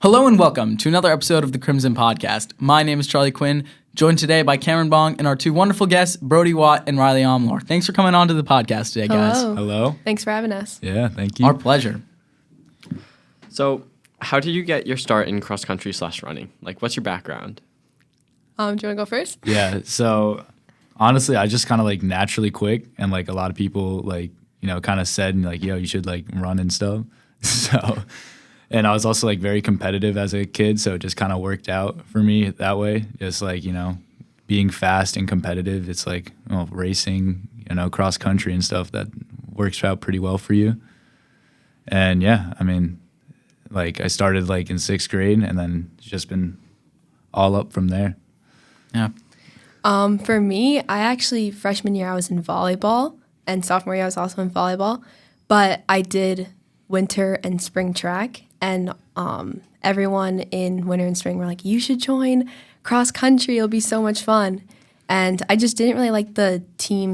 Hello and welcome to another episode of the Crimson Podcast. My name is Charlie Quinn, joined today by Cameron Bong and our two wonderful guests, Brody Watt and Riley Omlor. Thanks for coming on to the podcast today, guys. Hello. Thanks for having us. Yeah, thank you. Our pleasure. So, how did you get your start in cross country / running? Like, what's your background? Do you want to go first? Yeah, so honestly, I just kind of like naturally quick, and like a lot of people kind of said like, yo, you should like run and stuff. So, and I was also like very competitive as a kid, so it just kind of worked out for me that way. Just like, being fast and competitive, it's like, racing, cross country and stuff, that works out pretty well for you. And yeah, I mean, like I started like in 6th grade and then it's just been all up from there. Yeah. For me, freshman year I was in volleyball, and sophomore year I was also in volleyball, but I did winter and spring track, and everyone in winter and spring were like, you should join cross country, it'll be so much fun. And I just didn't really like the team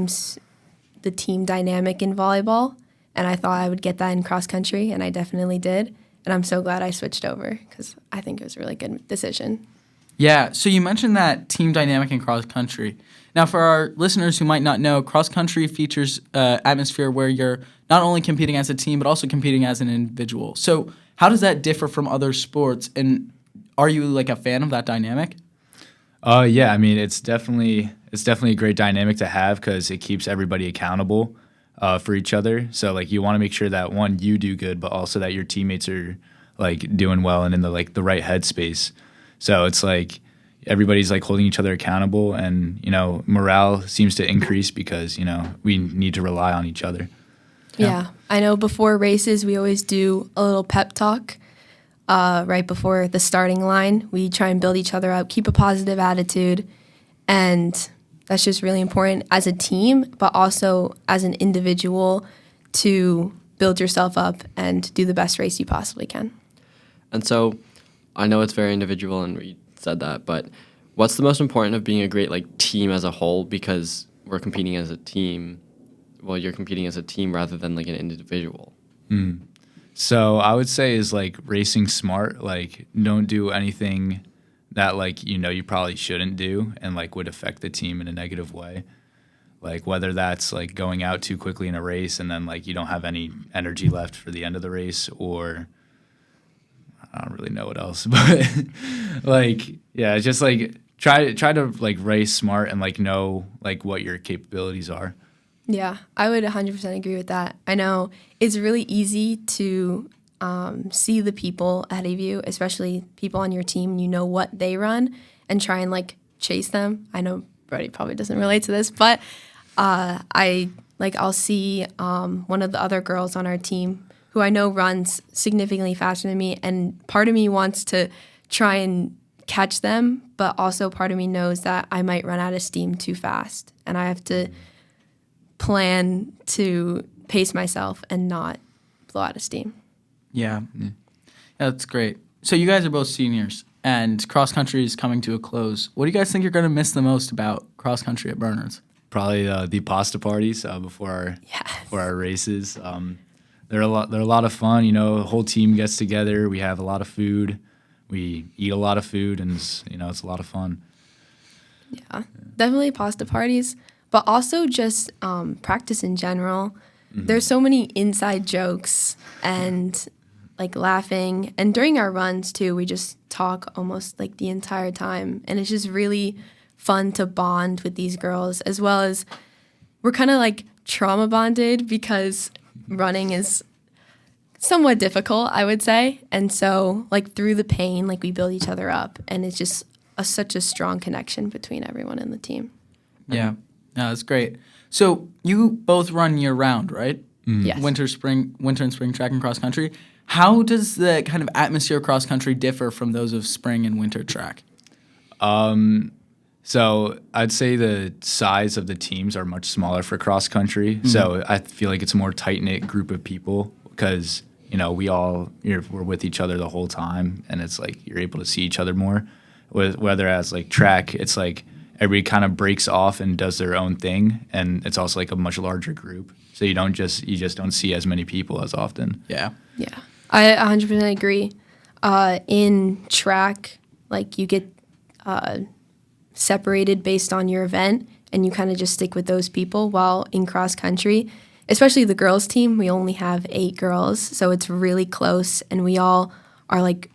dynamic in volleyball, and I thought I would get that in cross country, and I definitely did. And I'm so glad I switched over because I think it was a really good decision. Yeah, so you mentioned that team dynamic in cross country. Now, for our listeners who might not know, cross country features atmosphere where you're not only competing as a team, but also competing as an individual. So how does that differ from other sports? And are you like a fan of that dynamic? Yeah, I mean, it's definitely a great dynamic to have because it keeps everybody accountable for each other. So like you want to make sure that one, you do good, but also that your teammates are like doing well and in the right headspace. So it's like everybody's like holding each other accountable, and morale seems to increase because we need to rely on each other. Yeah, I know before races we always do a little pep talk right before the starting line. We try and build each other up, keep a positive attitude, and that's just really important as a team, but also as an individual to build yourself up and do the best race you possibly can. And so, I know it's very individual, and we said that, but what's the most important of being a great team as a whole? Because we're competing as a team. Well, you're competing as a team rather than like an individual. So I would say is like racing smart. Like don't do anything that you probably shouldn't do and like would affect the team in a negative way. Like whether that's like going out too quickly in a race and then like you don't have any energy left for the end of the race, or I don't really know what else, but it's just like try to like race smart and like know like what your capabilities are. Yeah, I would 100% agree with that. I know it's really easy to see the people ahead of you, especially people on your team, and you know what they run, and try and chase them. I know Brody probably doesn't relate to this, but I'll see one of the other girls on our team who I know runs significantly faster than me, and part of me wants to try and catch them, but also part of me knows that I might run out of steam too fast, and I have to plan to pace myself and not blow out of steam. Yeah, that's great. So you guys are both seniors, and cross country is coming to a close. What do you guys think you're going to miss the most about cross country at Bernard's? Probably the pasta parties before our races. They're a lot of fun. The whole team gets together. We have a lot of food. We eat a lot of food, and it's a lot of fun. Yeah, definitely pasta parties, but also just practice in general. Mm-hmm. There's so many inside jokes and laughing, and during our runs too, we just talk almost the entire time, and it's just really fun to bond with these girls, as well as we're kind of trauma bonded because running is somewhat difficult, I would say, and so through the pain, we build each other up, and it's just such a strong connection between everyone in the team. Yeah, no, that's great. So you both run year round, right? Yes. Winter and spring track and cross country. How does the kind of atmosphere of cross country differ from those of spring and winter track? So I'd say the size of the teams are much smaller for cross country. Mm-hmm. So I feel like it's a more tight-knit group of people because, we're with each other the whole time, and it's you're able to see each other more. Whereas track, it's everybody kind of breaks off and does their own thing, and it's also a much larger group. So you just don't see as many people as often. Yeah. Yeah. I 100% agree. In track, like you get separated based on your event, and you kind of just stick with those people. While in cross country, especially the girls team, we only have 8 girls, so it's really close, and we all are like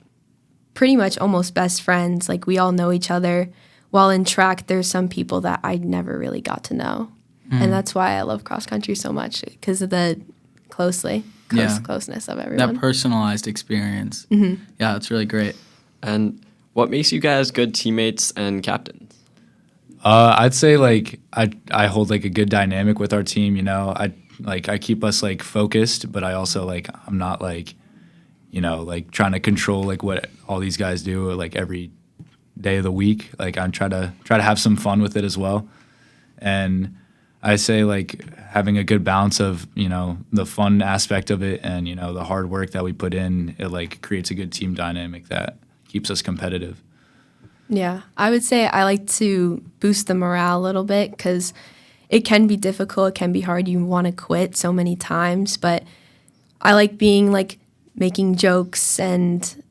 pretty much almost best friends. Like we all know each other. While in track, there's some people that I never really got to know, and that's why I love cross country so much, because of the closeness of everyone. That personalized experience. Yeah, it's really great. And what makes you guys good teammates and captains? I'd say like I hold like a good dynamic with our team. You know, I keep us like focused, but I also like I'm not like, you know, like trying to control like what all these guys do like every day of the week. Like I'm try to have some fun with it as well. And I say like having a good balance of, you know, the fun aspect of it and, you know, the hard work that we put in, it like creates a good team dynamic that keeps us competitive. Yeah, I would say I like to boost the morale a little bit, because it can be difficult, it can be hard. You want to quit so many times, but I like being like making jokes and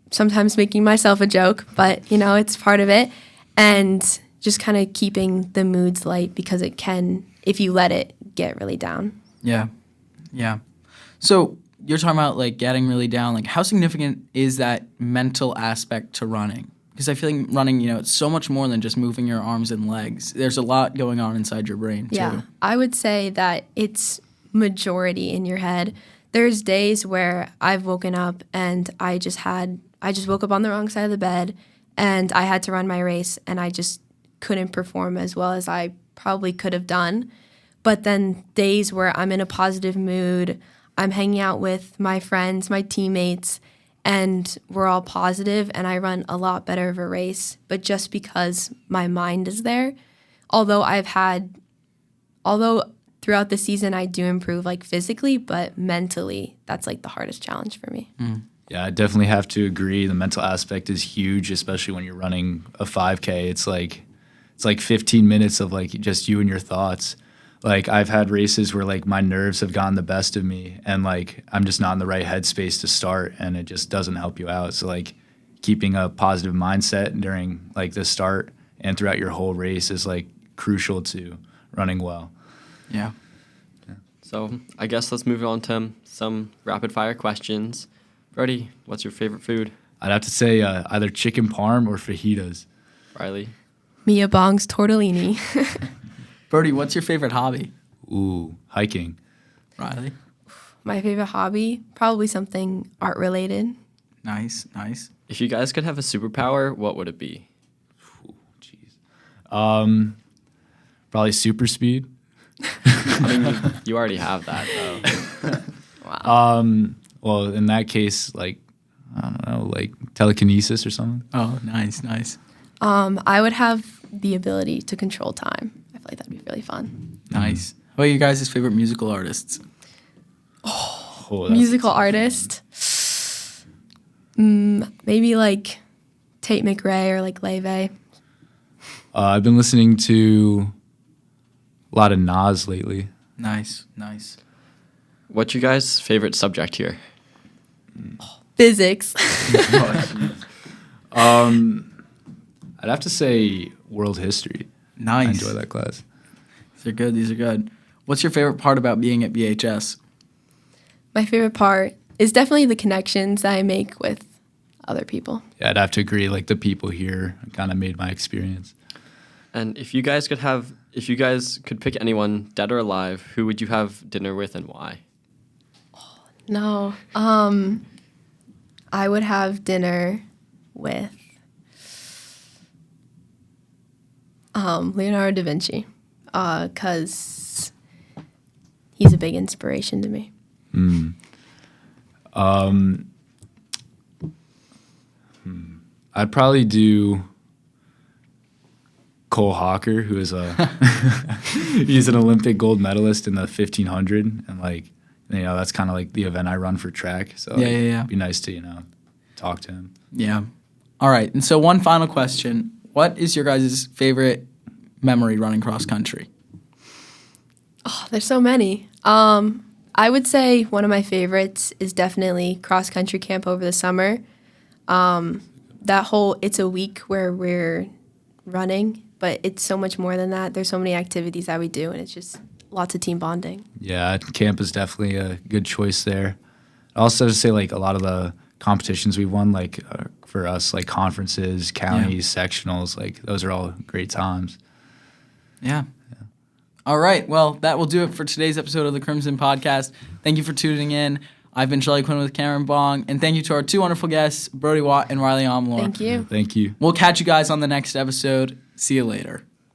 sometimes making myself a joke, but you know, it's part of it. And just kind of keeping the moods light, because it can, if you let it, get really down. Yeah. So you're talking about like getting really down. Like how significant is that mental aspect to running? Because I feel like running, you know, it's so much more than just moving your arms and legs. There's a lot going on inside your brain too. Yeah, I would say that it's majority in your head. There's days where I've woken up and I just woke up on the wrong side of the bed, and I had to run my race, and I just couldn't perform as well as I probably could have done. But then days where I'm in a positive mood, I'm hanging out with my friends, my teammates, and we're all positive, and I run a lot better of a race. But just because my mind is there, although throughout the season I do improve like physically, but mentally, that's like the hardest challenge for me. Yeah, I definitely have to agree. The mental aspect is huge, especially when you're running a 5K. It's like 15 minutes of like just you and your thoughts. Like I've had races where like my nerves have gotten the best of me, and like I'm just not in the right headspace to start, and it just doesn't help you out. So like keeping a positive mindset during like the start and throughout your whole race is like crucial to running well. Yeah. So I guess let's move on to some rapid fire questions. Brody, what's your favorite food? I'd have to say either chicken parm or fajitas. Riley? Mia Bong's tortellini. Brody, what's your favorite hobby? Ooh, hiking. Riley? My favorite hobby, probably something art related. Nice. If you guys could have a superpower, what would it be? Ooh, jeez. Probably super speed. I mean, you already have that, though. Wow. Well, in that case, like, I don't know, like telekinesis or something. Oh, nice. I would have the ability to control time. I feel like that'd be really fun. Nice. What are you guys' favorite musical artists? Oh, that's- Musical artist. Maybe like Tate McRae or like Leve. I've been listening to a lot of Nas lately. Nice. What's your guys' favorite subject here? Physics. I'd have to say world history. Nice. I enjoy that class. These are good. What's your favorite part about being at BHS? My favorite part is definitely the connections that I make with other people. Yeah, I'd have to agree. Like the people here kind of made my experience. And if you guys could pick anyone, dead or alive, who would you have dinner with and why? No. I would have dinner with Leonardo da Vinci, because he's a big inspiration to me. I'd probably do Cole Hawker, who is he's an Olympic gold medalist in the 1500, and like, you know, that's kind of like the event I run for track. So Yeah. It'd be nice to, you know, talk to him. Yeah. All right. And so one final question. What is your guys' favorite memory running cross country? Oh, there's so many. I would say one of my favorites is definitely cross country camp over the summer. That whole it's a week where we're running, but it's so much more than that. There's so many activities that we do, and it's just lots of team bonding. Yeah, camp is definitely a good choice there. Also, to say like a lot of the competitions we've won, like for us, like conferences, counties, sectionals, like those are all great times. Yeah. All right. Well, that will do it for today's episode of the Crimson Podcast. Thank you for tuning in. I've been Charlie Quinn with Cameron Bong, and thank you to our two wonderful guests, Brody Watt and Riley Omlor. Thank you. Thank you. We'll catch you guys on the next episode. See you later.